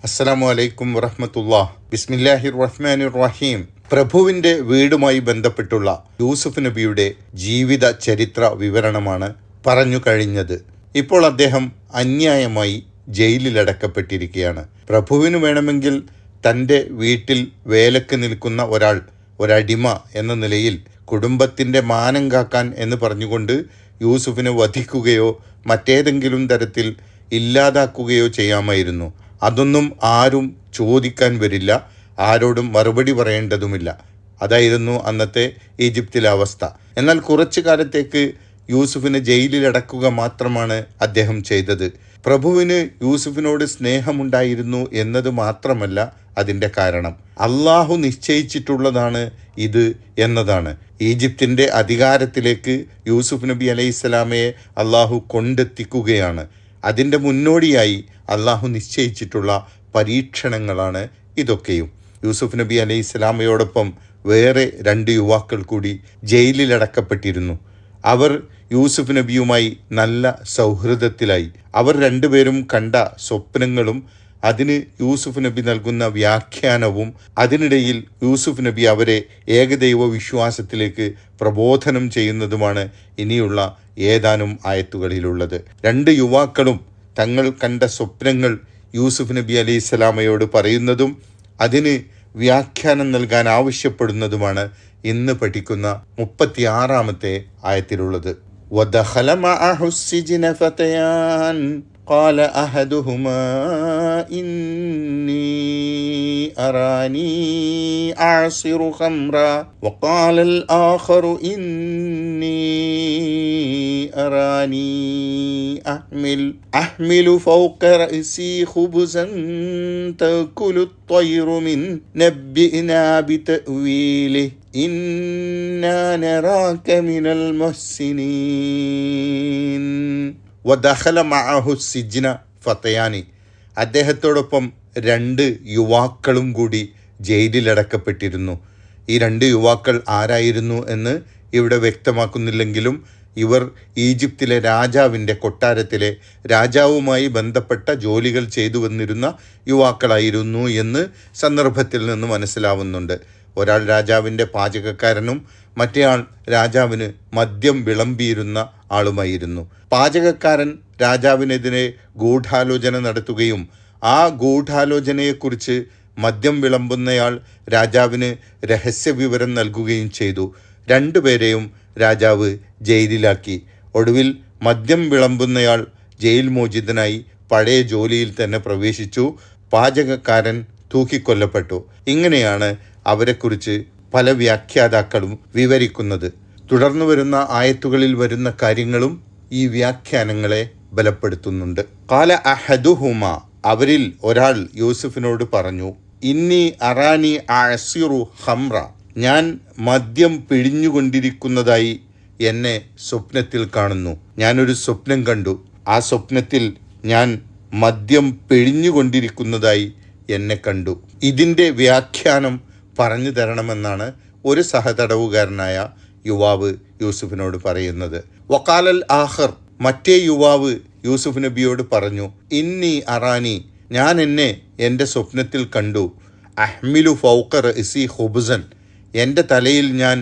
അസ്സലാമു അലൈക്കും വറഹ്മത്തുള്ളാഹി. ബിസ്മില്ലാഹിർ റഹ്മാനിർ റഹീം. പ്രഭുവിൻ്റെ വീടുമായി ബന്ധപ്പെട്ടുള്ള യൂസുഫ് നബിയുടെ ജീവിത ചരിത്ര വിവരണമാണ് പറഞ്ഞു കഴിഞ്ഞത്. ഇപ്പോൾ അദ്ദേഹം അന്യായമായി ജയിലിലടക്കപ്പെട്ടിരിക്കുകയാണ്. പ്രഭുവിന് വേണമെങ്കിൽ തൻ്റെ വീട്ടിൽ വേലക്ക് നിൽക്കുന്ന ഒരടിമ എന്ന നിലയിൽ കുടുംബത്തിൻ്റെ മാനം കാക്കാൻ എന്ന് പറഞ്ഞുകൊണ്ട് യൂസുഫിനെ വധിക്കുകയോ മറ്റേതെങ്കിലും തരത്തിൽ ഇല്ലാതാക്കുകയോ ചെയ്യാമായിരുന്നു. അതൊന്നും ആരും ചോദിക്കാൻ വരില്ല, ആരോടും മറുപടി പറയേണ്ടതുമില്ല. അതായിരുന്നു അന്നത്തെ ഈജിപ്തിലെ അവസ്ഥ. എന്നാൽ കുറച്ചു കാലത്തേക്ക് യൂസുഫിനെ ജയിലിലടക്കുക മാത്രമാണ് അദ്ദേഹം ചെയ്തത്. പ്രഭുവിന് യൂസുഫിനോട് സ്നേഹമുണ്ടായിരുന്നു എന്നത് മാത്രമല്ല അതിൻ്റെ കാരണം. അള്ളാഹു നിശ്ചയിച്ചിട്ടുള്ളതാണ് ഇത് എന്നതാണ്. ഈജിപ്തിൻ്റെ അധികാരത്തിലേക്ക് യൂസുഫ് നബി അലൈഹിസ്സലാമയെ അള്ളാഹു കൊണ്ടെത്തിക്കുകയാണ്. അതിൻ്റെ മുന്നോടിയായി അള്ളാഹു നിശ്ചയിച്ചിട്ടുള്ള പരീക്ഷണങ്ങളാണ് ഇതൊക്കെയും. യൂസുഫ് നബി അലൈഹിസ്സലാമയോടൊപ്പം വേറെ 2 യുവാക്കൾ കൂടി ജയിലിലടക്കപ്പെട്ടിരുന്നു. അവർ യൂസുഫ് നബിയുമായി നല്ല സൗഹൃദത്തിലായി. അവർ 2 പേരും കണ്ട സ്വപ്നങ്ങളും അതിന് യൂസുഫ് നബി നൽകുന്ന വ്യാഖ്യാനവും, അതിനിടയിൽ യൂസുഫ് നബി അവരെ ഏകദൈവ വിശ്വാസത്തിലേക്ക് പ്രബോധനം ചെയ്യുന്നതുമാണ് ഇനിയുള്ള ഏതാനും ആയത്തുകളിലുള്ളത്. 2 യുവാക്കളും തങ്ങൾ കണ്ട സ്വപ്നങ്ങൾ യൂസുഫ് നബി അലൈഹിസ്സലാമയോട് പറയുന്നതും അതിന് വ്യാഖ്യാനം നൽകാൻ ആവശ്യപ്പെടുന്നതുമാണ് ഇന്ന് പഠിക്കുന്ന 36-ാമത്തെ ആയത്തിലുള്ളത്. വദഖല മഅഹു السجن فتيان قال أحدهما إني أراني أعصر خمرا وقال الآخر إني أراني أحمل فوق رأسي خبزا تأكل الطير منه نبئنا بتأويله إنا نراك من المحسنين. വദഖല മഅഹു സിജ്ന ഫതയാനി. അദ്ദേഹത്തോടൊപ്പം 2 യുവാക്കളും കൂടി ജയിലിലടക്കപ്പെട്ടിരുന്നു. ഈ 2 യുവാക്കൾ ആരായിരുന്നു എന്ന് ഇവിടെ വ്യക്തമാക്കുന്നില്ലെങ്കിലും ഇവർ ഈജിപ്തിലെ രാജാവിൻ്റെ കൊട്ടാരത്തിലെ രാജാവുമായി ബന്ധപ്പെട്ട ജോലികൾ ചെയ്തു വന്നിരുന്ന യുവാക്കളായിരുന്നു എന്ന് സന്ദർഭത്തിൽ നിന്ന് മനസ്സിലാവുന്നുണ്ട്. ഒരാൾ രാജാവിൻ്റെ പാചകക്കാരനും മറ്റേയാൾ രാജാവിന് മദ്യം വിളമ്പിയിരുന്ന ആളുമായിരുന്നു. പാചകക്കാരൻ രാജാവിനെതിരെ ഗൂഢാലോചന നടത്തുകയും ആ ഗൂഢാലോചനയെക്കുറിച്ച് മദ്യം വിളമ്പുന്നയാൾ രാജാവിന് രഹസ്യവിവരം നൽകുകയും ചെയ്തു. 2 പേരെയും രാജാവ് ജയിലിലാക്കി. ഒടുവിൽ മദ്യം വിളമ്പുന്നയാൾ ജയിൽ മോചിതനായി പഴയ ജോലിയിൽ തന്നെ പ്രവേശിച്ചു. പാചകക്കാരൻ തൂക്കിക്കൊല്ലപ്പെട്ടു. ഇങ്ങനെയാണ് അവരെക്കുറിച്ച് പല വ്യാഖ്യാതാക്കളും വിവരിക്കുന്നത്. തുടർന്നു വരുന്ന ആയത്തുകളിൽ വരുന്ന കാര്യങ്ങളും ഈ വ്യാഖ്യാനങ്ങളെ ബലപ്പെടുത്തുന്നുണ്ട്. ഖാല അഹദുഹുമ, അവരിൽ ഒരാൾ യൂസുഫിനോട് പറഞ്ഞു, ഇന്നി അറാനി അഅസിറു ഖംറ, ഞാൻ മദ്യം പിഴിഞ്ഞുകൊണ്ടിരിക്കുന്നതായി എന്നെ സ്വപ്നത്തിൽ കാണുന്നു. ഞാനൊരു സ്വപ്നം കണ്ടു. ആ സ്വപ്നത്തിൽ ഞാൻ മദ്യം പിഴിഞ്ഞുകൊണ്ടിരിക്കുന്നതായി എന്നെ കണ്ടു. ഇതിൻ്റെ വ്യാഖ്യാനം പറഞ്ഞു തരണമെന്നാണ് ഒരു സഹതടവുകാരനായ യുവാവ് യൂസുഫിനോട് പറയുന്നത്. വഖാലൽ ആഖർ, മറ്റേ യുവാവ് യൂസുഫ് നബിയോട് പറഞ്ഞു, ഇന്നി അറാനി, ഞാൻ എന്നെ എൻ്റെ സ്വപ്നത്തിൽ കണ്ടു. അഹ്മിലു ഫൗഖ റഅസി ഖുബ്സൻ, എൻ്റെ തലയിൽ ഞാൻ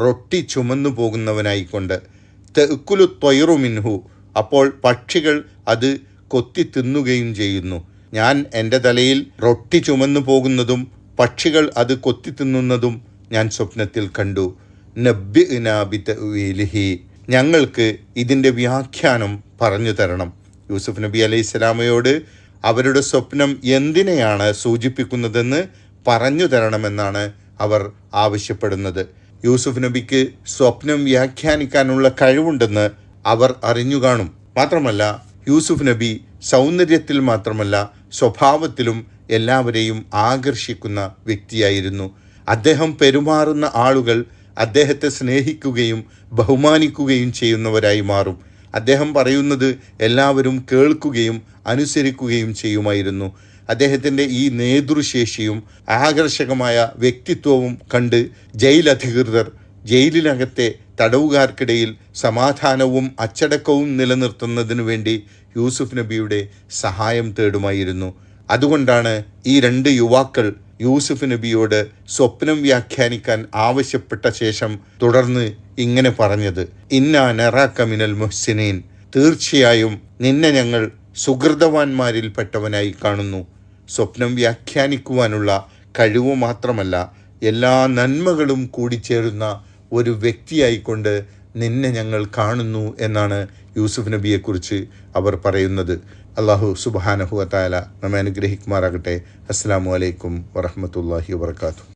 റൊട്ടി ചുമന്നു പോകുന്നവനായിക്കൊണ്ട്. തഅക്കുലു ത്വയ്റു മിൻഹു, അപ്പോൾ പക്ഷികൾ അത് കൊത്തി തിന്നുകയും ചെയ്യുന്നു. ഞാൻ എൻ്റെ തലയിൽ റൊട്ടി ചുമന്നു പോകുന്നതും പക്ഷികൾ അത് കൊത്തി തിന്നുന്നതും ഞാൻ സ്വപ്നത്തിൽ കണ്ടു. നബ്ബിനാ ബിതഅ്വീലിഹി, ഞങ്ങൾക്ക് ഇതിൻ്റെ വ്യാഖ്യാനം പറഞ്ഞു തരണം. യൂസുഫ് നബി അലൈഹിസ്സലാമയോട് അവരുടെ സ്വപ്നം എന്തിനെയാണ് സൂചിപ്പിക്കുന്നതെന്ന് പറഞ്ഞു തരണമെന്നാണ് അവർ ആവശ്യപ്പെടുന്നത്. യൂസുഫ് നബിക്ക് സ്വപ്നം വ്യാഖ്യാനിക്കാനുള്ള കഴിവുണ്ടെന്ന് അവർ അറിഞ്ഞു കാണും. മാത്രമല്ല യൂസുഫ് നബി സൗന്ദര്യത്തിൽ മാത്രമല്ല സ്വഭാവത്തിലും എല്ലാവരെയും ആകർഷിക്കുന്ന വ്യക്തിയായിരുന്നു. അദ്ദേഹം പെരുമാറുന്ന ആളുകൾ അദ്ദേഹത്തെ സ്നേഹിക്കുകയും ബഹുമാനിക്കുകയും ചെയ്യുന്നവരായി മാറും. അദ്ദേഹം പറയുന്നത് എല്ലാവരും കേൾക്കുകയും അനുസരിക്കുകയും ചെയ്യുമായിരുന്നു. അദ്ദേഹത്തിൻ്റെ ഈ നേതൃശേഷിയും ആകർഷകമായ വ്യക്തിത്വവും കണ്ട് ജയിലധികൃതർ ജയിലിനകത്തെ തടവുകാർക്കിടയിൽ സമാധാനവും അച്ചടക്കവും നിലനിർത്തുന്നതിനു വേണ്ടി യൂസുഫ് നബിയുടെ സഹായം തേടുമായിരുന്നു. അതുകൊണ്ടാണ് ഈ രണ്ട് യുവാക്കൾ യൂസുഫ് നബിയോട് സ്വപ്നം വ്യാഖ്യാനിക്കാൻ ആവശ്യപ്പെട്ട ശേഷം തുടർന്ന് ഇങ്ങനെ പറഞ്ഞത്, ഇന്നാ നറാക മിനൽ മുഹ്സിനീൻ, തീർച്ചയായും നിന്നെ ഞങ്ങൾ സുഹൃതവാന്മാരിൽപ്പെട്ടവനായി കാണുന്നു. സ്വപ്നം വ്യാഖ്യാനിക്കുവാനുള്ള കഴിവ് മാത്രമല്ല, എല്ലാ നന്മകളും കൂടിച്ചേരുന്ന ഒരു വ്യക്തിയായിക്കൊണ്ട് നിന്നെ ഞങ്ങൾ കാണുന്നു എന്നാണ് യൂസുഫ് നബിയെക്കുറിച്ച് അവർ പറയുന്നത്. അള്ളാഹു സുബ്ഹാനഹു വ തആല നമ്മെ അനുഗ്രഹിക്കുമാറാകട്ടെ. അസ്സലാമു അലൈക്കും വറഹ്മത്തുള്ളാഹി വബറകാതുഹു.